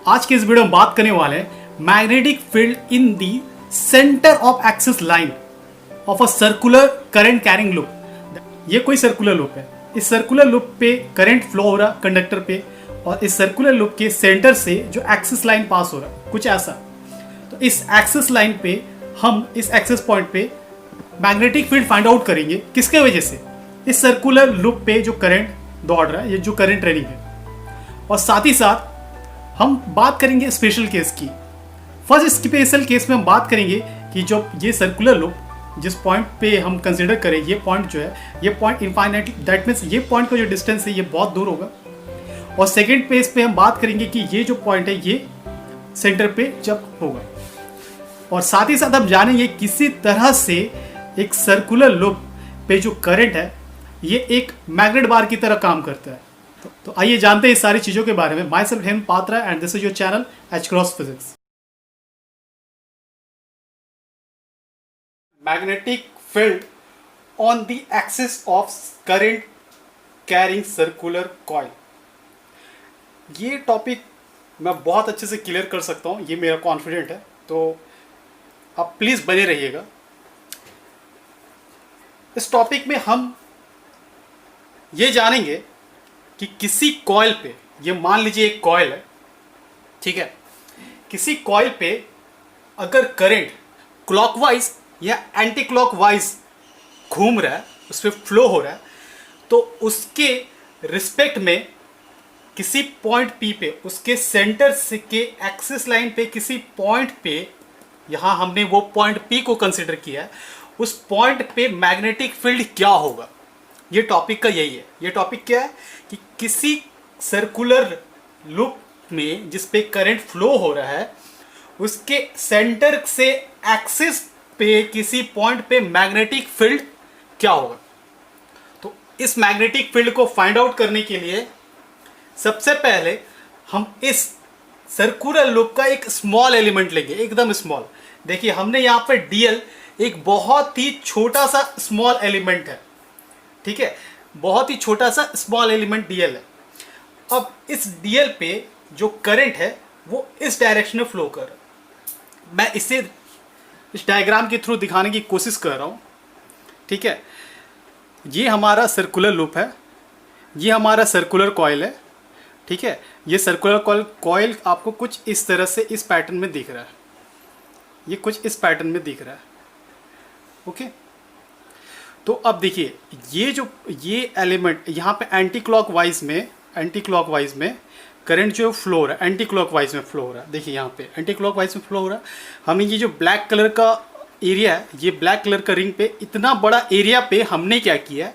आज के इस वीडियो में बात करने वाले हैं magnetic field in the centre of axis line of a circular current carrying loop. ये कोई सर्कुलर लूप है। इस सर्कुलर लूप पे करंट फ्लो हो रहा कंडक्टर पे, और इस सर्कुलर लूप के सेंटर से जो एक्सिस लाइन पास हो रहा कुछ ऐसा। तो इस एक्सिस लाइन पे हम इस एक्सिस पॉइंट पे मैग्नेटिक फील्ड फाइंड आउट करेंगे। किसके वजह से? इस सर्कुलर लूप पे जो करंट दौड़ रहा है, ये जो करंट रनिंग है। और साथ ही साथ हम बात करेंगे स्पेशल केस की। फर्स्ट स्पेशल केस में हम बात करेंगे कि जो ये सर्कुलर लूप जिस पॉइंट पे हम कंसीडर करें, ये पॉइंट जो है, ये पॉइंट इनफाइनाइट, दैट मीन्स ये पॉइंट का जो डिस्टेंस है ये बहुत दूर होगा। और सेकेंड पेज पे हम बात करेंगे कि ये जो पॉइंट है ये सेंटर पे जब होगा। और साथ ही साथ हम जानेंगे किसी तरह से एक सर्कुलर लूप पे जो करंट है ये एक मैग्नेट बार की तरह काम करता है। तो आइए जानते हैं इस सारी चीजों के बारे में। My self Hemant Patra and this is your channel H cross physics. Magnetic field on the axis of current carrying circular coil. ये टॉपिक मैं बहुत अच्छे से क्लियर कर सकता हूँ, ये मेरा कॉन्फिडेंट है। तो आप प्लीज़ बने रहिएगा। इस टॉपिक में हम ये जानेंगे कि किसी कॉइल पे, ये मान लीजिए एक कॉइल है, ठीक है, किसी कॉइल पे अगर करंट क्लॉकवाइज या एंटी क्लॉकवाइज घूम रहा है, उस पर फ्लो हो रहा है, तो उसके रिस्पेक्ट में किसी पॉइंट पी पे, उसके सेंटर से के एक्सिस लाइन पे किसी पॉइंट पे, यहां हमने वो पॉइंट पी को कंसिडर किया है, उस पॉइंट पे मैग्नेटिक फील्ड क्या होगा। ये टॉपिक का यही है। ये टॉपिक क्या है कि किसी सर्कुलर लूप में जिस पे करंट फ्लो हो रहा है, उसके सेंटर से एक्सिस पे किसी पॉइंट पे मैग्नेटिक फील्ड क्या होगा। तो इस मैग्नेटिक फील्ड को फाइंड आउट करने के लिए सबसे पहले हम इस सर्कुलर लूप का एक स्मॉल एलिमेंट लेंगे, एकदम स्मॉल। देखिए हमने यहाँ पे डीएल एक बहुत ही छोटा सा स्मॉल एलिमेंट है, ठीक है, बहुत ही छोटा सा स्मॉल एलिमेंट डीएल है। अब इस डीएल पे जो करंट है वो इस डायरेक्शन में फ्लो कर रहा है। मैं इसे इस डायग्राम के थ्रू दिखाने की कोशिश कर रहा हूँ, ठीक है। ये हमारा सर्कुलर लूप है, ये हमारा सर्कुलर कॉइल है, ठीक है। ये सर्कुलर कॉइल आपको कुछ इस तरह से इस पैटर्न में दिख रहा है, ये कुछ इस पैटर्न में दिख रहा है, ओके। तो अब देखिए ये एलिमेंट यहाँ पे एंटी क्लॉकवाइज में करंट जो फ्लो हो रहा है, एंटी क्लॉकवाइज में फ्लो हो रहा है। देखिए यहाँ पे एंटी क्लॉकवाइज में फ्लो हो रहा है। हमने ये जो ब्लैक कलर का एरिया है, ये ब्लैक कलर का रिंग पे, इतना बड़ा एरिया पे हमने क्या किया,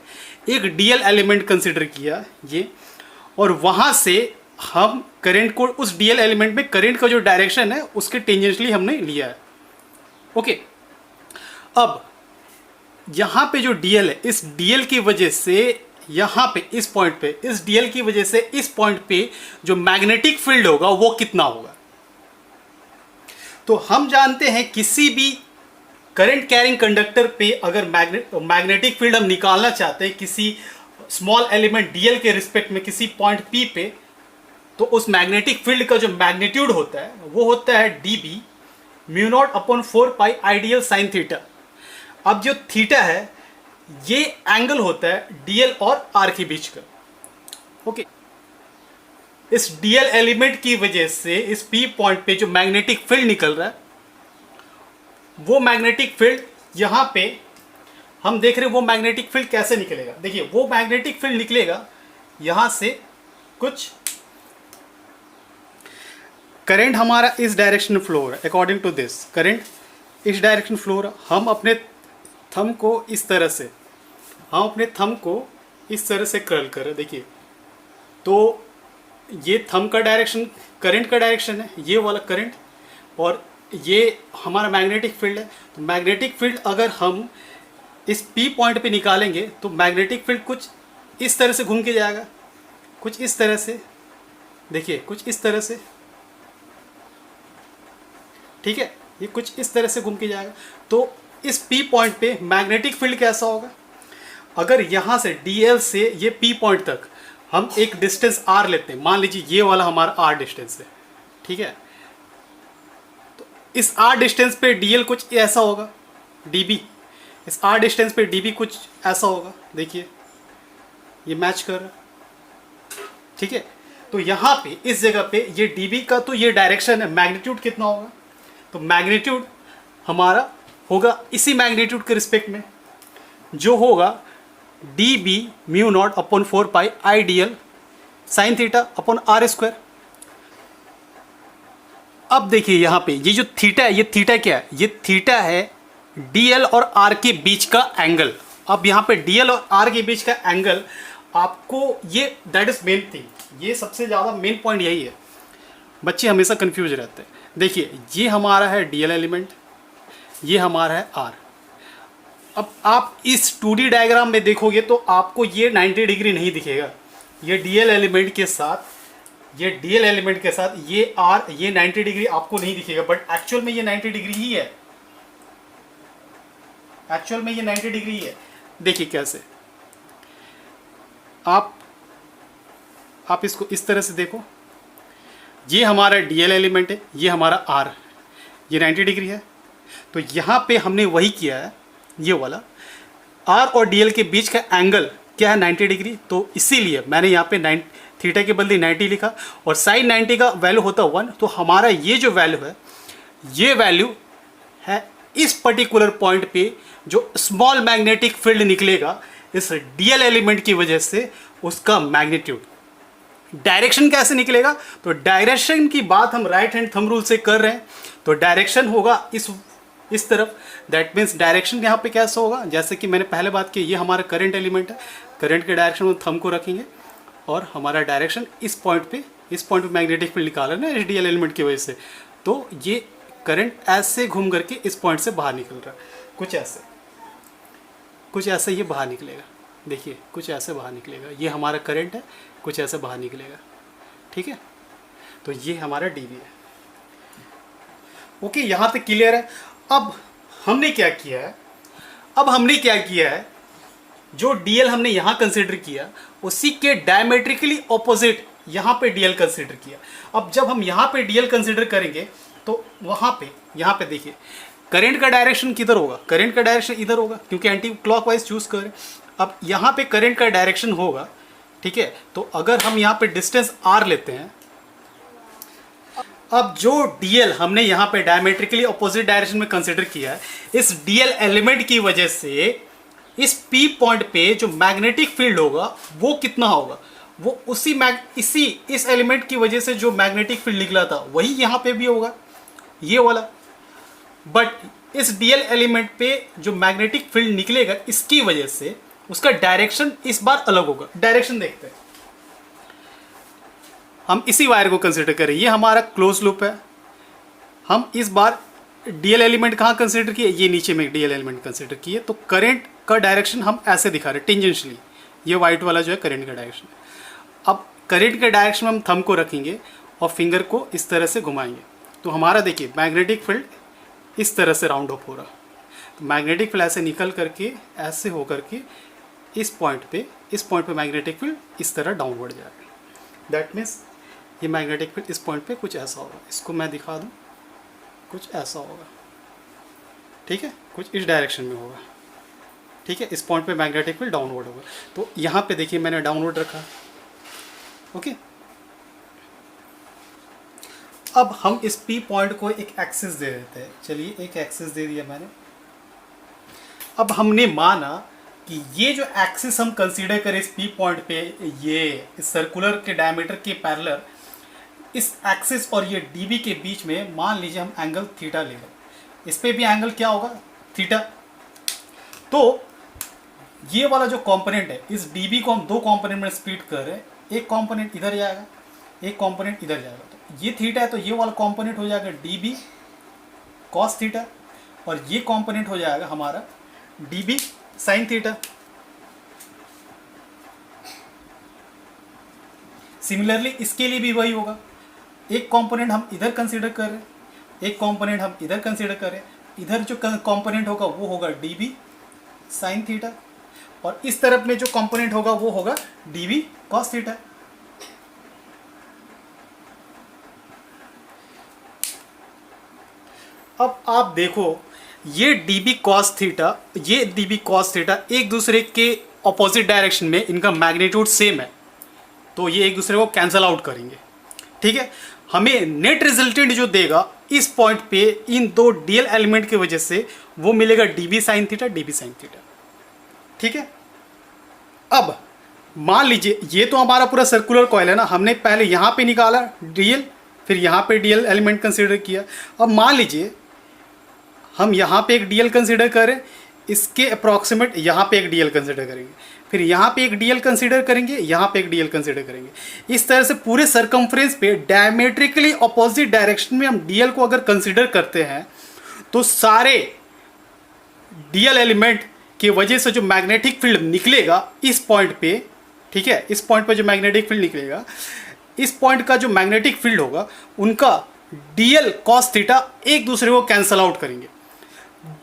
एक डीएल एलिमेंट कंसिडर किया ये, और वहाँ से हम करंट को उस डीएल एलिमेंट में करंट का जो डायरेक्शन है उसके टेंजेंशियली हमने लिया है, ओके। अब यहाँ पे जो डीएल है, इस डीएल की वजह से यहाँ पे इस पॉइंट पे, इस डीएल की वजह से इस पॉइंट पे जो मैग्नेटिक फील्ड होगा वो कितना होगा। तो हम जानते हैं किसी भी करंट कैरिंग कंडक्टर पे अगर मैग्नेटिक फील्ड हम निकालना चाहते हैं किसी स्मॉल एलिमेंट डीएल के रिस्पेक्ट में किसी पॉइंट पी पे, तो उस मैग्नेटिक फील्ड का जो मैग्नीट्यूड होता है वो होता है डीबी μ0/4 पाई आइडियल साइन थीटा। अब जो थीटा है ये एंगल होता है डीएल और आर के बीच का, ओके। इस डीएल एलिमेंट की वजह से इस पी पॉइंट पे जो मैग्नेटिक फील्ड निकल रहा है, वो मैग्नेटिक फील्ड यहां पे हम देख रहे हैं। वो मैग्नेटिक फील्ड कैसे निकलेगा? देखिए वो मैग्नेटिक फील्ड निकलेगा यहां से, कुछ करंट हमारा इस डायरेक्शन में फ्लो हो रहा है, अकॉर्डिंग टू दिस करंट इस डायरेक्शन फ्लो हो रहा है। हम अपने थंब को इस तरह से, कर्ल कर रहे हैं, देखिए। तो ये थंब का डायरेक्शन करंट का डायरेक्शन है, ये वाला करंट, और ये हमारा मैग्नेटिक फील्ड है। तो मैग्नेटिक फील्ड अगर हम इस पी पॉइंट पे निकालेंगे तो मैग्नेटिक फील्ड कुछ इस तरह से घूम के जाएगा, कुछ इस तरह से, देखिए कुछ इस तरह से, ठीक है, ये कुछ इस तरह से घूम के जाएगा। तो इस पी पॉइंट पे मैग्नेटिक फील्ड कैसा होगा? अगर यहाँ से डीएल से ये पी पॉइंट तक हम एक डिस्टेंस आर लेते हैं, मान लीजिए ये वाला हमारा आर डिस्टेंस है, ठीक है। तो इस r डिस्टेंस पे dl कुछ ऐसा होगा, db, इस r डिस्टेंस पे db कुछ ऐसा होगा, देखिए ये मैच कर रहा है, ठीक है। तो यहाँ पे इस जगह पे ये db का तो ये डायरेक्शन है, मैग्नीट्यूड कितना होगा, तो मैग्नीट्यूड हमारा होगा इसी मैग्नीट्यूड के रिस्पेक्ट में, जो होगा db mu naught upon 4 pi I dl sine theta upon R square. अब देखिए यहाँ पे ये जो थीटा है, ये थीटा क्या है, ये थीटा है dl और r के बीच का एंगल। अब यहाँ पे dl और r के बीच का एंगल आपको ये दैट इज मेन थिंग, ये सबसे ज़्यादा मेन पॉइंट यही है, बच्चे हमेशा कंफ्यूज रहते हैं। देखिए ये हमारा है dl एलिमेंट, ये हमारा है r। अब आप इस 2D डायग्राम में देखोगे तो आपको ये 90 डिग्री नहीं दिखेगा, ये dl एलिमेंट के साथ, ये dl एलिमेंट के साथ ये r, ये 90 डिग्री आपको नहीं दिखेगा, बट एक्चुअल में ये 90 डिग्री ही है, एक्चुअल में ये 90 डिग्री ही है। देखिए कैसे, आप इसको इस तरह से देखो, ये हमारा dl एलिमेंट है, ये हमारा r, ये 90 डिग्री है। तो यहाँ पे हमने वही किया है, ये वाला r और dl के बीच का एंगल क्या है 90 डिग्री, तो इसीलिए मैंने यहाँ पे थीटा के बदले 90 लिखा, और साइन 90 का वैल्यू होता है 1। तो हमारा ये जो वैल्यू है, ये वैल्यू है इस पर्टिकुलर पॉइंट पे जो स्मॉल मैग्नेटिक फील्ड निकलेगा इस dl एलिमेंट की वजह से, उसका मैग्नीट्यूड। डायरेक्शन कैसे निकलेगा, तो डायरेक्शन की बात हम राइट हैंड थंब रूल से कर रहे हैं, तो डायरेक्शन होगा इस तरफ। दैट मीन्स डायरेक्शन यहाँ पे कैसा होगा, जैसे कि मैंने पहले बात की, ये हमारा करंट एलिमेंट है, करंट के डायरेक्शन में थंब को रखेंगे और हमारा डायरेक्शन इस पॉइंट पे मैग्नेटिक फील्ड निकाल रहा है ना इस dl एलिमेंट की वजह से, तो ये करंट ऐसे घूम करके इस पॉइंट से बाहर निकल रहा है, कुछ ऐसे ये बाहर निकलेगा, देखिए कुछ ऐसे बाहर निकलेगा, ये हमारा करंट है, कुछ ऐसे बाहर निकलेगा, ठीक है। तो ये हमारा dv है। ओके, यहाँ तक क्लियर है। अब हमने क्या किया है, जो dl हमने यहाँ कंसिडर किया उसी के डायमेट्रिकली ऑपोजिट यहाँ पे dl कंसिडर किया। अब जब हम यहाँ पे dl कंसिडर करेंगे तो यहाँ पे देखिए करंट का डायरेक्शन किधर होगा, करंट का डायरेक्शन इधर होगा, क्योंकि एंटी क्लॉकवाइज चूज करें। अब यहाँ पे करंट का डायरेक्शन होगा, ठीक है। तो अगर हम यहाँ पे डिस्टेंस r लेते हैं, अब जो dl हमने यहाँ पे डायमेट्रिकली ऑपोजिट डायरेक्शन में कंसिडर किया है, इस dl एलिमेंट की वजह से इस P पॉइंट पे जो मैग्नेटिक फील्ड होगा वो कितना होगा, वो इस एलिमेंट की वजह से जो मैग्नेटिक फील्ड निकला था वही यहाँ पे भी होगा, ये वाला। बट इस dl एलिमेंट पे जो मैग्नेटिक फील्ड निकलेगा इसकी वजह से उसका डायरेक्शन इस बार अलग होगा। डायरेक्शन देखते हैं, हम इसी वायर को कंसिडर करें, ये हमारा क्लोज लूप है। हम इस बार dl एलिमेंट कहाँ कंसिडर किए, ये नीचे में dl एलिमेंट कंसिडर किए। तो करंट का डायरेक्शन हम ऐसे दिखा रहे हैं टेंजेंशियली, ये वाइट वाला जो है करंट का डायरेक्शन है। अब करंट के डायरेक्शन में हम थंब को रखेंगे और फिंगर को इस तरह से घुमाएंगे, तो हमारा देखिए मैग्नेटिक फील्ड इस तरह से राउंड ऑफ हो रहा। तो मैग्नेटिक फील्ड ऐसे निकल करके ऐसे हो करके इस पॉइंट पे मैग्नेटिक फील्ड इस तरह डाउनवर्ड जाएगा। दैट मीन्स ये मैग्नेटिक फील्ड इस पॉइंट पे कुछ ऐसा होगा, इसको मैं दिखा दूँ, कुछ ऐसा होगा, ठीक है, कुछ इस डायरेक्शन में होगा, ठीक है। इस पॉइंट पे मैग्नेटिक फील्ड डाउनवर्ड होगा, तो यहाँ पे देखिए मैंने डाउनवर्ड रखा, ओके। अब हम इस P पॉइंट को एक एक्सिस दे देते हैं, चलिए एक एक्सिस दे दिया मैंने। अब हमने माना कि ये जो एक्सिस हम कंसीडर करें इस P पॉइंट पे, ये इस सर्कुलर के डायमीटर के पैरेलल इस एक्सिस और ये dB के बीच में मान लीजिए हम एंगल थीटा ले लें, इस पे भी एंगल क्या होगा, थीटा। तो ये वाला जो कंपोनेंट है, इस dB को हम दो कंपोनेंट में स्प्लिट कर रहे हैं, एक कंपोनेंट इधर जाएगा, एक कंपोनेंट इधर जाएगा। तो ये थीटा है, तो ये वाला कंपोनेंट हो जाएगा dB cos थीटा, और ये कंपोनेंट हो जाएगा हमारा dB sin थीटा। सिमिलरली इसके लिए भी वही होगा, एक कंपोनेंट हम इधर कंसीडर कर रहे हैं, एक कंपोनेंट हम इधर कंसीडर कर रहे हैं। इधर जो कंपोनेंट होगा वो होगा dB sin थीटा, और इस तरफ में जो कंपोनेंट होगा वो होगा dB cos थीटा। अब आप देखो, ये dB cos थीटा, ये dB cos थीटा एक दूसरे के ऑपोजिट डायरेक्शन में इनका मैग्नीट्यूड सेम है, तो ये एक दूसरे को कैंसल आउट करेंगे। ठीक है, हमें नेट रिजल्टेंट जो देगा इस पॉइंट पे इन दो डीएल एलिमेंट की वजह से वो मिलेगा dB sin theta, dB sin theta. ठीक है, अब मान लीजिए ये तो हमारा पूरा सर्कुलर कॉइल है ना, हमने पहले यहाँ पे निकाला डीएल, फिर यहाँ पे डीएल एलिमेंट कंसीडर किया। अब मान लीजिए हम यहाँ पे एक डीएल कंसीडर करें, इसके अप्रॉक्सीमेट यहाँ पे एक डीएल कंसीडर करेंगे, फिर यहाँ पे एक डीएल कंसीडर करेंगे, यहाँ पे एक डीएल कंसीडर करेंगे। इस तरह से पूरे सरकमफ्रेंस पे डायमेट्रिकली अपोजिट डायरेक्शन में हम डीएल को अगर कंसीडर करते हैं तो सारे डीएल एलिमेंट की वजह से जो मैग्नेटिक फील्ड निकलेगा इस पॉइंट पे, ठीक है, इस पॉइंट पे जो मैग्नेटिक फील्ड निकलेगा, इस पॉइंट का जो मैग्नेटिक फील्ड होगा उनका डीएल कॉस थीटा एक दूसरे को कैंसल आउट करेंगे।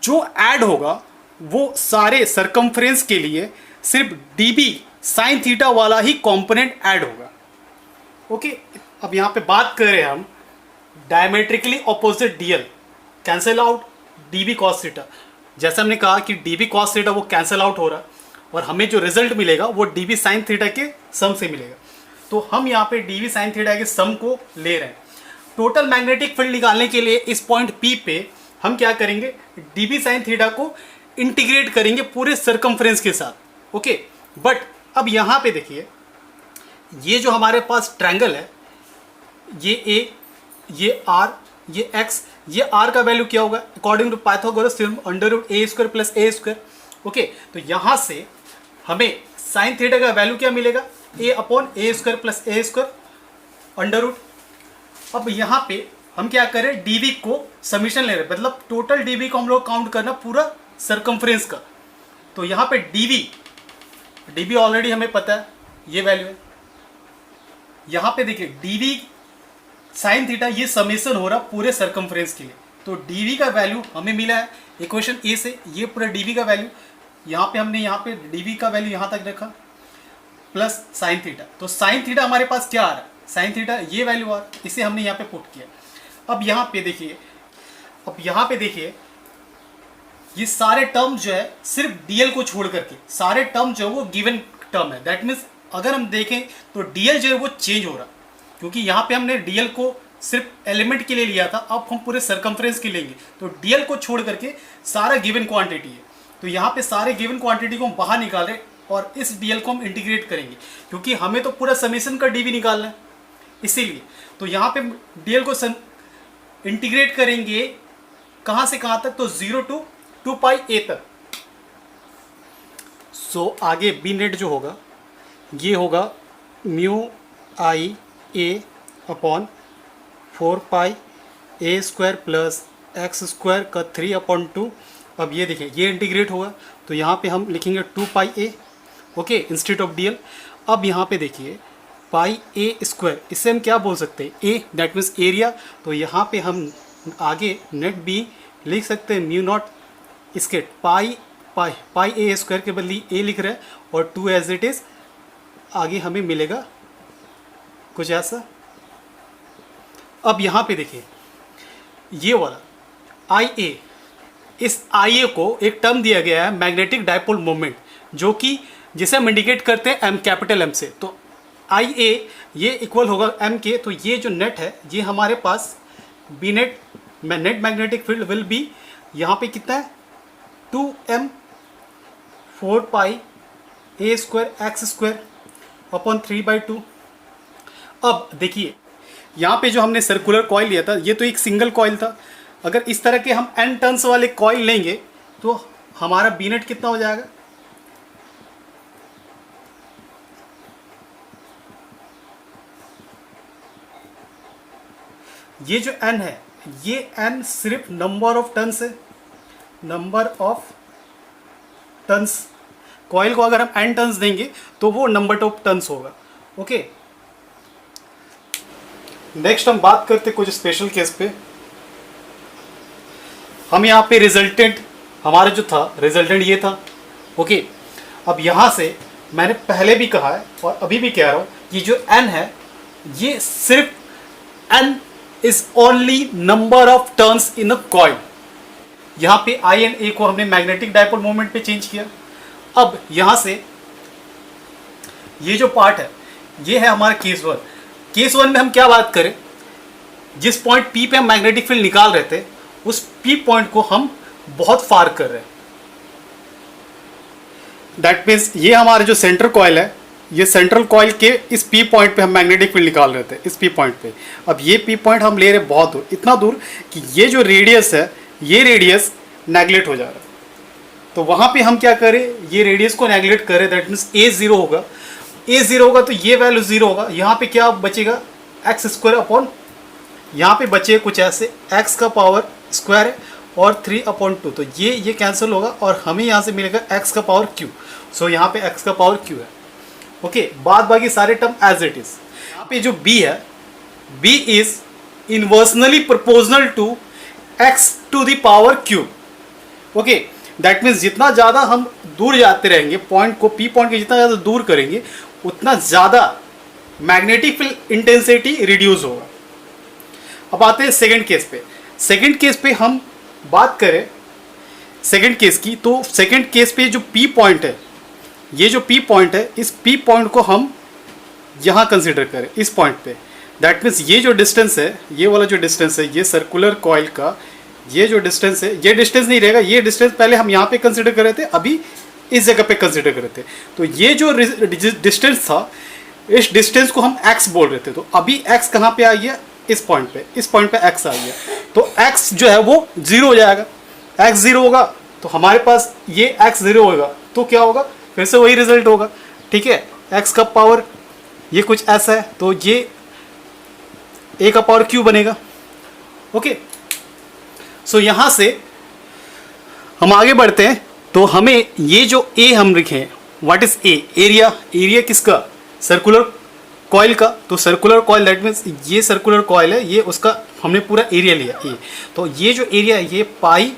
जो ऐड होगा वो सारे सरकमफ्रेंस के लिए सिर्फ dB साइन थीटा वाला ही कंपोनेंट ऐड होगा। ओके, अब यहाँ पे बात कर रहे हैं हम diametrically opposite DL cancel out dB cos theta. जैसे हमने कहा कि dB cos थीटा वो कैंसल आउट हो रहा है और हमें जो रिजल्ट मिलेगा वो dB साइन थीटा के सम से मिलेगा। तो हम यहाँ पे dB साइन थीटा के सम को ले रहे हैं। टोटल मैग्नेटिक फील्ड निकालने के लिए इस पॉइंट P पे हम क्या करेंगे, dB साइन थीटा को इंटीग्रेट करेंगे पूरे सरकमफ्रेंस के साथ। ओके, बट अब यहाँ पे देखिए, ये जो हमारे पास ट्रायंगल है, ये A, ये R, ये X, ये R का वैल्यू क्या होगा according to Pythagoras theorem √a² plus a²। Okay, तो यहाँ से हमें साइन थीटा का वैल्यू क्या मिलेगा, a/a² प्लस a² √। अब यहाँ पे हम क्या करें, dB को समीशन ले रहे हैं, मतलब टोटल dB को हम लोग काउंट करना पूरा सरकमफ्रेंस का। तो यहाँ पे dB ऑलरेडी हमें पता है, ये वैल्यू है। यहाँ पे देखिए dB साइन थीटा ये समेशन हो रहा पूरे सरकमफ्रेंस के लिए, तो dB का वैल्यू हमें मिला है इक्वेशन ए से, ये पूरा dB का वैल्यू यहाँ पे हमने यहाँ पे dB का वैल्यू यहाँ तक रखा प्लस साइन थीटा। तो साइन थीटा हमारे पास क्या आ रहा है, साइन थीटा ये वैल्यू आ रहा है, इसे हमने यहाँ पे पुट किया। अब यहाँ पे देखिए, ये सारे टर्म जो है सिर्फ डीएल को छोड़ करके सारे टर्म जो है वो गिवन टर्म है। दैट मीन्स अगर हम देखें तो डीएल जो है वो चेंज हो रहा, क्योंकि यहाँ पे हमने डीएल को सिर्फ एलिमेंट के लिए लिया था, अब हम पूरे सरकमफ्रेंस के लेंगे तो डीएल को छोड़ करके सारा गिवन क्वांटिटी है। तो यहाँ पे सारे गिवन क्वांटिटी को हम बाहर निकाल रहे और इस डीएल को हम इंटीग्रेट करेंगे, क्योंकि हमें तो पूरा समेशन का डीवी निकालना है, इसीलिए तो यहाँ पे डीएल को इंटीग्रेट करेंगे कहाँ से कहाँ तक, तो 0 to 2πa तक। सो आगे बी नेट जो होगा ये होगा μia/4πa² प्लस x² का 3/2। अब ये देखिए ये इंटीग्रेट होगा तो यहाँ पे हम लिखेंगे 2πa, okay, instead of DL. अब यहाँ पे देखिए πa², इससे हम क्या बोल सकते हैं, a, दैट मीन्स एरिया। तो यहाँ पे हम आगे नेट बी लिख सकते हैं μ0, इसके πa² के बदले a लिख रहे हैं और 2 एज इट इज आगे हमें मिलेगा कुछ ऐसा। अब यहाँ पे देखिए ये वाला IA, इस IA को एक टर्म दिया गया है मैग्नेटिक डायपोल मोमेंट, जो कि जिसे हम इंडिकेट करते हैं M, कैपिटल M से। तो IA ये इक्वल होगा M के, तो ये जो नेट है ये हमारे पास B net magnetic field will be यहाँ पे कितना है 2m 4πa² x²/3/2। अब देखिए यहाँ पे जो हमने सर्कुलर कॉइल लिया था ये तो एक सिंगल कॉइल था, अगर इस तरह के हम n टर्न्स वाले कॉइल लेंगे तो हमारा बी नेट कितना हो जाएगा, ये जो n है ये n सिर्फ नंबर ऑफ टर्न्स है, नंबर ऑफ टर्न्स। कॉइल को अगर हम n टर्न्स देंगे तो वो नंबर ऑफ टर्न्स होगा। ओके, नेक्स्ट हम बात करते कुछ स्पेशल केस पे। हम यहाँ पे रिजल्टेंट हमारा जो था रिजल्टेंट ये था। ओके, अब यहाँ से मैंने पहले भी कहा है और अभी भी कह रहा हूँ कि जो n है ये सिर्फ n is only number of turns in a coil. यहां पे आई एंड ए को हमने मैग्नेटिक डायपोल मोमेंट पे चेंज किया। अब यहां से ये जो पार्ट है ये है हमारा केस वन। केस वन में हम क्या बात करें, जिस पॉइंट पी पे हम मैग्नेटिक फील्ड निकाल रहे थे उस पी पॉइंट को हम बहुत फार कर रहे हैं। दैट मीन्स ये हमारा जो सेंटर कॉइल है, ये सेंट्रल कॉइल के इस पी पॉइंट पे हम मैग्नेटिक फील्ड निकाल रहे थे, इस पी पॉइंट पे। अब ये पी पॉइंट हम ले रहे हैं बहुत दूर, इतना दूर कि ये जो रेडियस है ये रेडियस नेगलेक्ट हो जा रहा है। तो वहां पे हम क्या करें, ये रेडियस को नेगलेक्ट करें, दैट मीन्स ए जीरो होगा। ए जीरो होगा तो ये वैल्यू जीरो होगा। यहाँ पे क्या बचेगा, एक्स स्क्वायर अपॉन, यहाँ पे बचे कुछ ऐसे एक्स का पावर स्क्वायर है और 3/2, तो ये कैंसिल होगा और हमें यहाँ से मिलेगा एक्स का पावर क्यू। सो यहाँ पे एक्स का पावर क्यू है। ओके, बाद बाकी सारे टर्म एज इट इज। यहाँ पे जो बी है, B is inversely proportional to x to the power q. Okay, that means जितना ज़्यादा हम दूर जाते रहेंगे पॉइंट को, पी पॉइंट के जितना ज़्यादा दूर करेंगे उतना ज़्यादा मैग्नेटिक फील्ड इंटेंसिटी रिड्यूस होगा। अब आते हैं सेकंड केस पे। सेकंड केस पे हम बात करें सेकंड केस की, तो सेकंड केस पे जो पी पॉइंट है, ये जो पी पॉइंट है, इस पी पॉइंट को हम यहाँ कंसिडर करें इस पॉइंट पे। दैट मीन्स ये जो डिस्टेंस है, ये वाला जो डिस्टेंस है, ये सर्कुलर कॉइल का ये जो डिस्टेंस है, ये डिस्टेंस नहीं रहेगा, ये डिस्टेंस पहले हम यहाँ पे कंसिडर कर रहे थे, अभी इस जगह पे कंसिडर कर रहे थे। तो ये जो डिस्टेंस था, इस डिस्टेंस को हम x बोल रहे थे। तो अभी x कहाँ पे आ गया, इस पॉइंट पे, इस पॉइंट पे x आ गया। तो x जो है वो जीरो हो जाएगा। x जीरो होगा तो हमारे पास ये x जीरो होगा तो क्या होगा, फिर से वही रिजल्ट होगा। ठीक है, x का पावर ये कुछ ऐसा है तो ये a का पावर q बनेगा। ओके, सो यहाँ से हम आगे बढ़ते हैं। तो हमें ये जो a हम लिखे हैं, what is a, area. Area किसका, सर्कुलर कॉइल का। तो सर्कुलर कॉइल दैट मीन्स ये सर्कुलर कॉइल है, ये उसका हमने पूरा एरिया लिया ए। तो ये जो एरिया है ये पाई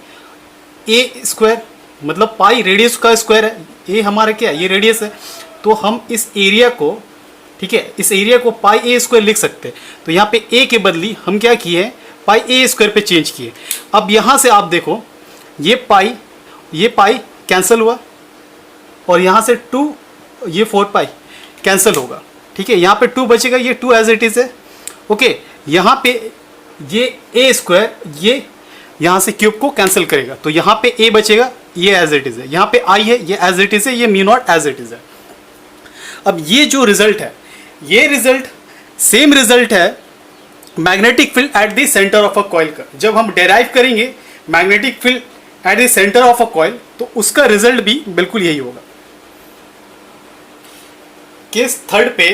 ए स्क्वायर, मतलब पाई रेडियस का स्क्वायर है। ए हमारा क्या है, ये रेडियस है। तो हम इस एरिया को, ठीक है, इस एरिया को पाई ए स्क्वायर लिख सकते हैं। तो यहाँ पे ए के बदली हम क्या किए हैं, पाई ए स्क्वायर पे चेंज किए। अब यहाँ से आप देखो ये पाई कैंसिल हुआ और यहाँ से 2, ये 4 पाई कैंसिल होगा। ठीक है, यहाँ पे 2 बचेगा, ये 2 एज इट इज है। ओके, यहाँ पे ये ए स्क्वायर, ये यहाँ से क्यूब को कैंसिल करेगा तो यहाँ पे ए बचेगा, ये एज इट इज है। यहाँ पे आई है, ये एज इट इज है, ये mu naught as it is है। अब ये जो रिजल्ट है, ये रिजल्ट सेम रिजल्ट है magnetic field at the centre of a coil का। जब हम डेराइव करेंगे magnetic field at the centre of a coil तो उसका रिजल्ट भी बिल्कुल यही होगा। केस थर्ड पे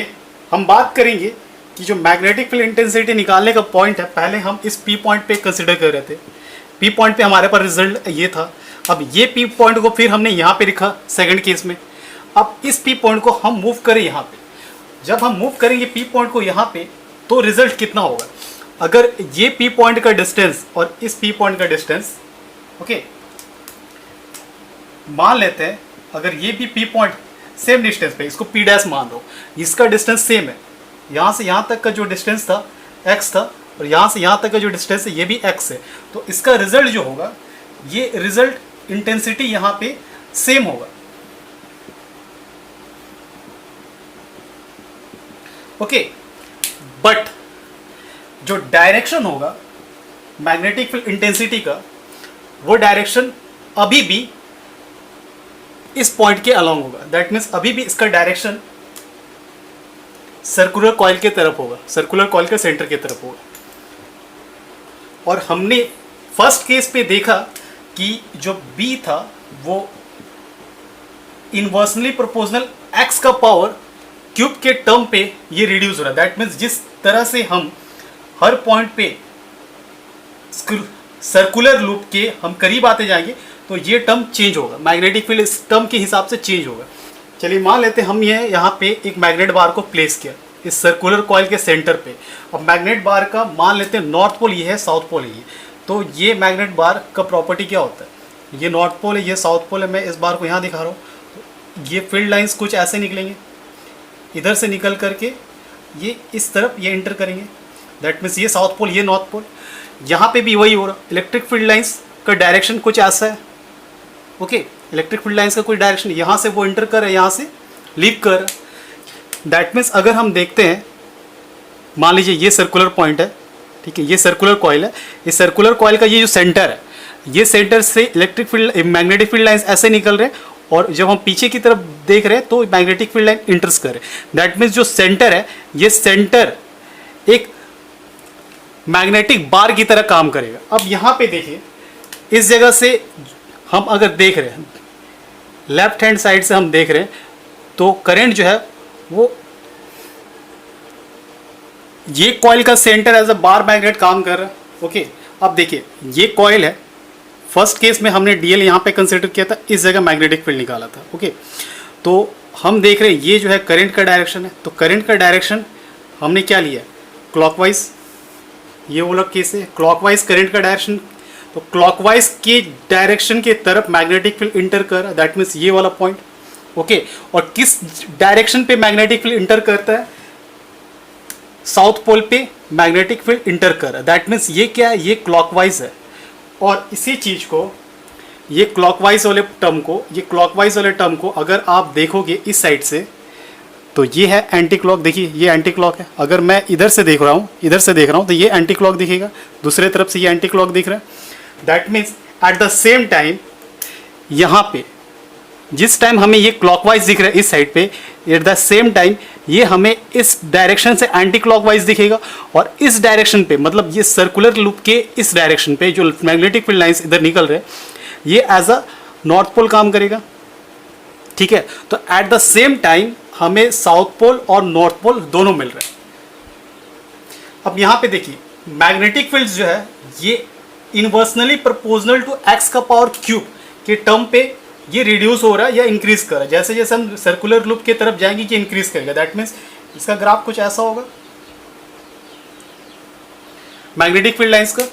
हम बात करेंगे कि जो मैग्नेटिक फील्ड इंटेंसिटी निकालने का पॉइंट है, पहले हम इस पी पॉइंट पे कंसिडर कर रहे थे। पी पॉइंट पे हमारे पास रिजल्ट ये था। अब ये पी पॉइंट को फिर हमने यहाँ पे लिखा सेकंड केस में। अब इस पी पॉइंट को हम मूव करें यहाँ पे, जब हम मूव करेंगे पी पॉइंट को यहाँ पे तो रिजल्ट कितना होगा। अगर ये पी पॉइंट का डिस्टेंस और इस पी पॉइंट का डिस्टेंस, ओके, मान लेते हैं अगर ये भी पी पॉइंट सेम डिस्टेंस पे, इसको पी डैश मान लो, इसका डिस्टेंस सेम है। यहाँ से यहाँ तक का जो डिस्टेंस था x था और यहाँ से यहाँ तक का जो डिस्टेंस है ये भी x है। तो इसका रिजल्ट जो होगा, ये रिजल्ट इंटेंसिटी यहाँ पे सेम होगा। ओके, बट जो डायरेक्शन होगा मैग्नेटिक फील्ड इंटेंसिटी का, वो डायरेक्शन अभी भी इस पॉइंट के अलोंग होगा। दैट मीन्स अभी भी इसका डायरेक्शन सर्कुलर कॉइल के तरफ होगा, सर्कुलर कॉइल के सेंटर के तरफ होगा। और हमने फर्स्ट केस पे देखा कि जो B था वो इनवर्सली प्रोपोर्शनल x का पावर क्यूब के टर्म पे ये रिड्यूस हो रहा है। दैट मीन्स जिस तरह से हम हर पॉइंट पे सर्कुलर लूप के हम करीब आते जाएंगे तो ये टर्म चेंज होगा, मैग्नेटिक फील्ड इस टर्म के हिसाब से चेंज होगा। चलिए मान लेते हैं हम ये यहाँ पे एक मैग्नेट बार को प्लेस किया इस सर्कुलर कॉइल के सेंटर पे। अब मैग्नेट बार का मान लेते हैं नॉर्थ पोल ये है, साउथ पोल ये। तो ये मैग्नेट बार का प्रॉपर्टी क्या होता है, ये नॉर्थ पोल है, ये साउथ पोल है। मैं इस बार को यहाँ दिखा रहा हूँ। तो ये फील्ड लाइंस कुछ ऐसे निकलेंगे, इधर से निकल करके ये इस तरफ ये इंटर करेंगे। दैट मीन्स ये साउथ पोल, ये नॉर्थ पोल। यहाँ पे भी वही हो रहा, इलेक्ट्रिक फील्ड लाइंस का डायरेक्शन कुछ ऐसा है। ओके, इलेक्ट्रिक फील्ड लाइंस का कोई डायरेक्शन, यहाँ से वो इंटर कर रहा है, यहाँ से लीव कर रहा है। दैट मीन्स अगर हम देखते हैं, मान लीजिए ये सर्कुलर पॉइंट है, ठीक है, ये सर्कुलर कॉइल है, इस सर्कुलर कॉइल का ये जो सेंटर है, ये सेंटर से electric field, magnetic field lines ऐसे निकल रहे हैं, और जब हम पीछे की तरफ देख रहे हैं तो मैग्नेटिक फील्ड लाइन इंटर्स कर रहे हैं। दैट मीन्स जो सेंटर है, ये सेंटर एक मैग्नेटिक बार की तरह काम करेगा। अब यहाँ पे देखिए, इस जगह से हम अगर देख रहे हैं, लेफ्ट हैंड साइड से हम देख रहे हैं, तो करंट जो है वो ये कॉइल का centre as a bar magnet काम कर रहा है। ओके, अब देखिए ये कॉइल है, फर्स्ट केस में हमने डीएल यहाँ पे कंसिडर किया था, इस जगह मैग्नेटिक फील्ड निकाला था। ओके, तो हम देख रहे हैं ये जो है करंट का डायरेक्शन है, तो करंट का डायरेक्शन हमने क्या लिया, क्लॉकवाइज। ये वो लोग केस है, क्लॉकवाइज करंट का डायरेक्शन, तो क्लॉकवाइज के डायरेक्शन के तरफ मैग्नेटिक फील्ड इंटर कर रहा है, दैट मीन्स ये वाला पॉइंट। ओके, और किस डायरेक्शन पे मैग्नेटिक फील्ड इंटर करता है, साउथ पोल पे मैग्नेटिक फील्ड इंटर कर रहा है, दैट मीन्स ये क्या है, ये क्लॉकवाइज है। और इसी चीज को, ये क्लॉकवाइज वाले टर्म को, ये क्लॉकवाइज वाले टर्म को अगर आप देखोगे इस साइड से, तो ये है एंटी क्लॉक। देखिए ये एंटी क्लॉक है, अगर मैं इधर से देख रहा हूँ, इधर से देख रहा हूँ, तो ये एंटी क्लॉक दिखेगा, दूसरे तरफ से ये एंटी क्लॉक दिख रहा है। That means at the same time यहाँ पे जिस टाइम हमें ये क्लॉकवाइज दिख रहा है इस साइड पे, एट द सेम टाइम ये हमें इस डायरेक्शन से एंटी क्लॉकवाइज दिखेगा, और इस डायरेक्शन पे, मतलब ये सर्कुलर लूप के इस डायरेक्शन पे जो मैग्नेटिक फील्ड लाइंस इधर निकल रहे हैं, ये एज अ नॉर्थ पोल काम करेगा। ठीक है, तो एट द सेम टाइम हमें साउथ पोल और नॉर्थ पोल दोनों मिल रहे हैं। अब यहाँ पे देखिए मैग्नेटिक फील्ड जो है ये इनवर्सनली प्रोपोर्शनल टू एक्स का पावर क्यूब के टर्म पे ये रिड्यूस हो रहा है या इंक्रीज कर रहा है। जैसे जैसे हम सर्कुलर लूप की तरफ जाएंगे कि इंक्रीज करेगा, दैट मीन्स इसका ग्राफ कुछ ऐसा होगा मैग्नेटिक फील्ड लाइंस का।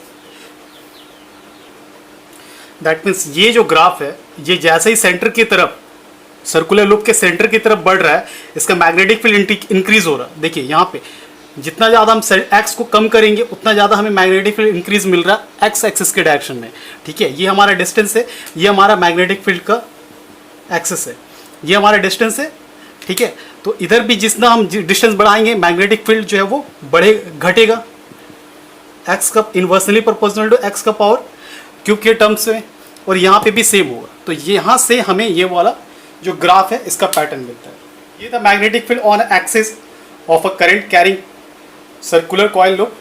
दैट मीन्स ये जो ग्राफ है, ये जैसे ही सेंटर की तरफ, सर्कुलर लूप के सेंटर की तरफ बढ़ रहा है, इसका मैग्नेटिक फील्ड इंक्रीज हो रहा है। देखिए यहाँ पे जितना ज़्यादा हम एक्स को कम करेंगे उतना ज़्यादा हमें मैग्नेटिक फील्ड इंक्रीज मिल रहा है एक्स एक्सिस के डायरेक्शन में। ठीक है, ये हमारा डिस्टेंस है, ये हमारा मैग्नेटिक फील्ड का एक्सिस है, ये हमारा डिस्टेंस है। ठीक है, तो इधर भी जितना हम डिस्टेंस बढ़ाएंगे मैग्नेटिक फील्ड जो है वो घटेगा, एक्स का इनवर्सली प्रोपोर्शनल टू एक्स का पावर क्यूब के टर्म्स में, और यहाँ पे भी सेम होगा। तो यहाँ से हमें ये वाला जो ग्राफ है इसका पैटर्न मिलता है। ये था magnetic field on axis of a current carrying circular coil loop.